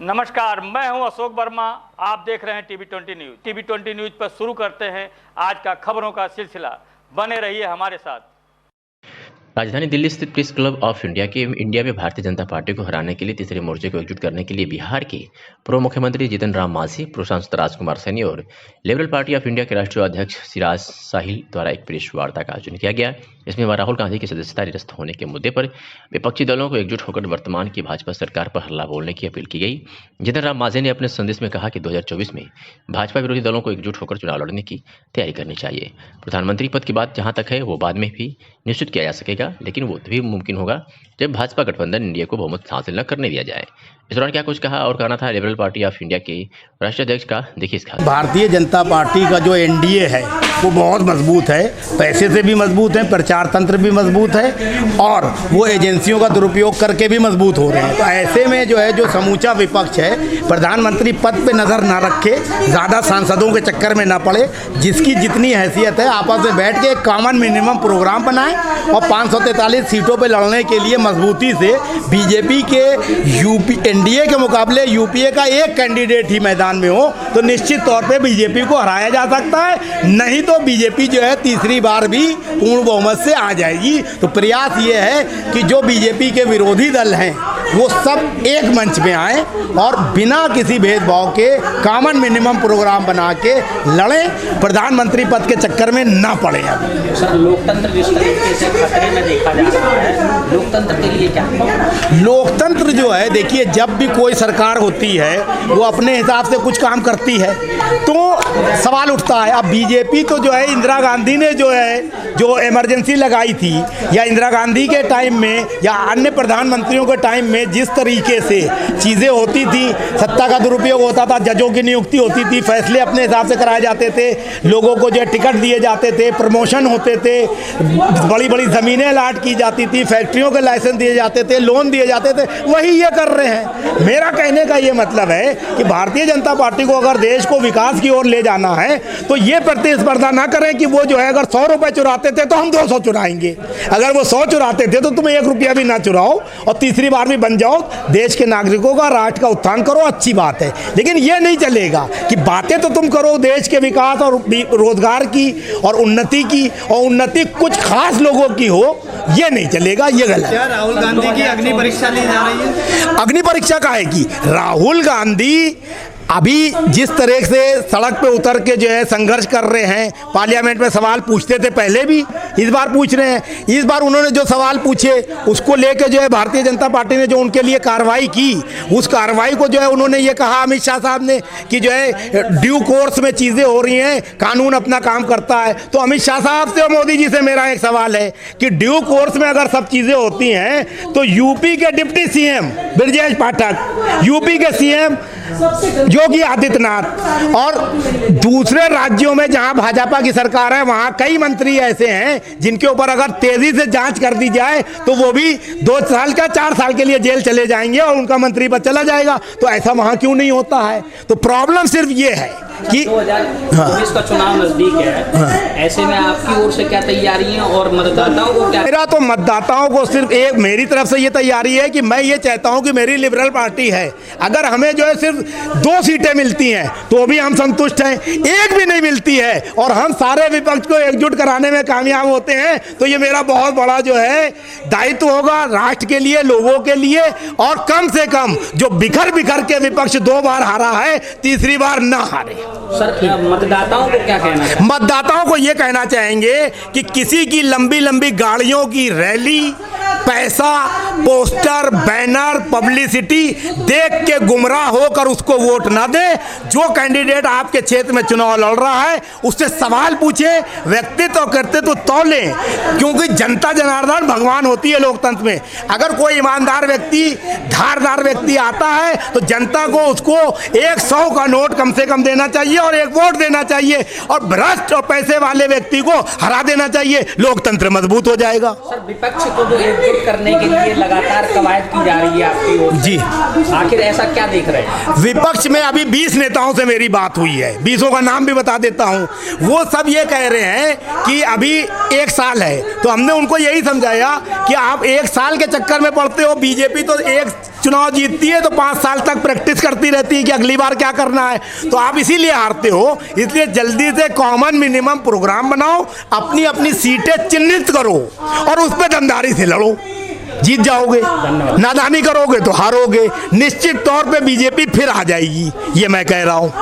नमस्कार, मैं हूं अशोक वर्मा। आप देख रहे हैं टीवी20 न्यूज। टीवी20 न्यूज पर शुरू करते हैं आज का खबरों का सिलसिला। बने रहिए हमारे साथ। राजधानी दिल्ली स्थित प्रेस क्लब ऑफ इंडिया के इंडिया में भारतीय जनता पार्टी को हराने के लिए तीसरे मोर्चे को एकजुट करने के लिए बिहार के पूर्व मुख्यमंत्री जीतन राम मांझी, पूर्व सांसद राजकुमार सैनी और लिबरल पार्टी ऑफ इंडिया के राष्ट्रीय अध्यक्ष सिराज साहिल द्वारा एक प्रेस वार्ता का आयोजन किया गया। इसमें राहुल गांधी की सदस्यता निरस्त होने के मुद्दे पर विपक्षी दलों को एकजुट होकर वर्तमान की भाजपा सरकार पर हल्ला बोलने की अपील की गई। जीतन राम मांझी ने अपने संदेश में कहा कि 2024 में भाजपा विरोधी दलों को एकजुट होकर चुनाव लड़ने की तैयारी करनी चाहिए। प्रधानमंत्री पद की बात जहां तक है वो बाद में भी निश्चित किया जा सकेगा, लेकिन वो तभी मुमकिन होगा जब भाजपा गठबंधन इंडिया को बहुमत हासिल न करने दिया जाए। इस दौरान क्या कुछ कहा और कहना था लिबरल पार्टी ऑफ इंडिया के राष्ट्रीय अध्यक्ष का, देखिए इसका। भारतीय जनता पार्टी का जो एनडीए है वो बहुत मजबूत है, पैसे से भी मजबूत है, प्रचार तंत्र भी मजबूत है और वो एजेंसियों का दुरुपयोग करके भी मजबूत हो रहे हैं। तो ऐसे में जो समूचा विपक्ष है, प्रधानमंत्री पद पे नज़र ना रखे, ज़्यादा सांसदों के चक्कर में ना पड़े, जिसकी जितनी हैसियत है आपस में बैठ के एक कॉमन मिनिमम प्रोग्राम बनाए और 543 सीटों पर लड़ने के लिए मजबूती से बीजेपी के एनडीए के मुकाबले यूपीए का एक कैंडिडेट ही मैदान में हो तो निश्चित तौर पे बीजेपी को हराया जा सकता है। नहीं तो बीजेपी जो है तीसरी बार भी पूर्ण बहुमत से आ जाएगी। तो प्रयास ये है कि जो बीजेपी के विरोधी दल हैं वो सब एक मंच में आए और बिना किसी भेदभाव के कॉमन मिनिमम प्रोग्राम बना के लड़ें, प्रधानमंत्री पद के चक्कर में ना पड़े। सर, लोकतंत्र जिस तरीके से खतरे में देखा जा रहा है, लोकतंत्र के लिए क्या? लोकतंत्र जो है, देखिए जब भी कोई सरकार होती है वो अपने हिसाब से कुछ काम करती है तो सवाल उठता है। अब बीजेपी तो जो है इंदिरा गांधी ने जो इमरजेंसी लगाई थी या इंदिरा गांधी के टाइम में या अन्य प्रधानमंत्रियों के टाइम में जिस तरीके से चीज़ें होती थी, सत्ता का दुरुपयोग होता था, जजों की नियुक्ति होती थी, फैसले अपने हिसाब से कराए जाते थे, लोगों को जो टिकट दिए जाते थे, प्रमोशन होते थे, बड़ी बड़ी ज़मीनें अलाट की जाती थी, फैक्ट्रियों के लाइसेंस दिए जाते थे, लोन दिए जाते थे, वही ये कर रहे हैं। मेरा कहने का ये मतलब है कि भारतीय जनता पार्टी को अगर देश को विकास की ओर ले जाना है तो ये प्रतिस्पर्धा ना करें कि वो जो है अगर 100 रुपये चुराते थे तो हम 200 चुराएंगे, अगर वो 100 चुराते थे तो तुम 1 रुपया भी ना चुराओ और तीसरी बार भी बन जाओ, देश के नागरिकों का, राष्ट्र का उत्थान करो, अच्छी बात है। लेकिन ये नहीं चलेगा कि बातें तो तुम करो देश के विकास और रोजगार की और उन्नति की, और उन्नति कुछ खास लोगों की हो, ये नहीं चलेगा, ये गलत है। क्या राहुल गांधी की अग्नि परीक्षा ली जा रही है? अग्नि परीक्षा काहे की? राहुल गांधी अभी जिस तरह से सड़क पे उतर के जो है संघर्ष कर रहे हैं, पार्लियामेंट में सवाल पूछते थे पहले भी, इस बार पूछ रहे हैं। इस बार उन्होंने जो सवाल पूछे उसको लेके जो है भारतीय जनता पार्टी ने जो उनके लिए कार्रवाई की, उस कार्रवाई को जो है उन्होंने ये कहा अमित शाह साहब ने कि जो है ड्यू कोर्स में चीज़ें हो रही हैं, कानून अपना काम करता है। तो अमित शाह साहब से और मोदी जी से मेरा एक सवाल है कि ड्यू कोर्स में अगर सब चीज़ें होती हैं तो यूपी के deputy CM Brajesh Pathak, UP के सीएम योगी आदित्यनाथ और दूसरे राज्यों में जहां भाजपा की सरकार है वहां कई मंत्री ऐसे हैं जिनके ऊपर अगर तेजी से जांच कर दी जाए तो वो भी 2 साल का 4 साल के लिए जेल चले जाएंगे और उनका मंत्री पद चला जाएगा। तो ऐसा वहां क्यों नहीं होता है? तो प्रॉब्लम सिर्फ ये है कि 2024 का चुनाव नजदीक है, ऐसे में आपकी ओर से क्या तैयारी है और मतदाताओं को क्या? मेरा तो मतदाताओं को सिर्फ एक मेरी तरफ से ये तैयारी है कि मैं ये चाहता हूं कि मेरी लिबरल पार्टी है, अगर हमें जो है सिर्फ 2 सीटें मिलती हैं तो भी हम संतुष्ट हैं, एक भी नहीं मिलती है और हम सारे विपक्ष को एकजुट कराने में कामयाब होते हैं तो ये मेरा बहुत बड़ा जो है दायित्व होगा राष्ट्र के लिए, लोगों के लिए। और कम से कम जो बिखर के विपक्ष 2 बार हारा है, तीसरी बार ना हारे। सर, मतदाताओं को क्या कहना है? मतदाताओं को ये कहना चाहेंगे कि किसी की लंबी लंबी गाड़ियों की रैली, पैसा, पोस्टर, बैनर, पब्लिसिटी देख के गुमराह होकर उसको वोट ना दे। जो कैंडिडेट आपके क्षेत्र में चुनाव लड़ रहा है उससे सवाल पूछे, व्यक्तित्व करते तो तौले, क्योंकि जनता जनार्दन भगवान होती है लोकतंत्र में। अगर कोई ईमानदार व्यक्ति, धारदार व्यक्ति आता है तो जनता को उसको 100 का नोट कम से कम देना चाहिए और 1 वोट देना चाहिए और भ्रष्ट और पैसे वाले व्यक्ति को हरा देना चाहिए, लोकतंत्र मजबूत हो जाएगा। सर, विपक्ष को जो एकजुट करने के लिए लगातार कवायद की जा रही है आपकी ओर से, जी, आखिर ऐसा क्या देख रहे हैं? विपक्ष में अभी 20 नेताओं से मेरी बात हुई है, 20 का नाम भी बता देता हूं। वो सब ये कह रहे हैं कि अभी 1 साल है, तो हमने उनको यही समझाया कि आप 1 साल के चक्कर में पड़ते हो। बीजेपी तो चुनाव जीतती है तो 5 साल तक प्रैक्टिस करती रहती है कि अगली बार क्या करना है। तो आप इसीलिए हारते हो। इसलिए जल्दी से कॉमन मिनिमम प्रोग्राम बनाओ, अपनी अपनी सीटें चिन्हित करो और उस पर दमदारी से लड़ो, जीत जाओगे। नादानी करोगे तो हारोगे। निश्चित तौर पे बीजेपी फिर आ जाएगी, ये मैं कह रहा हूँ।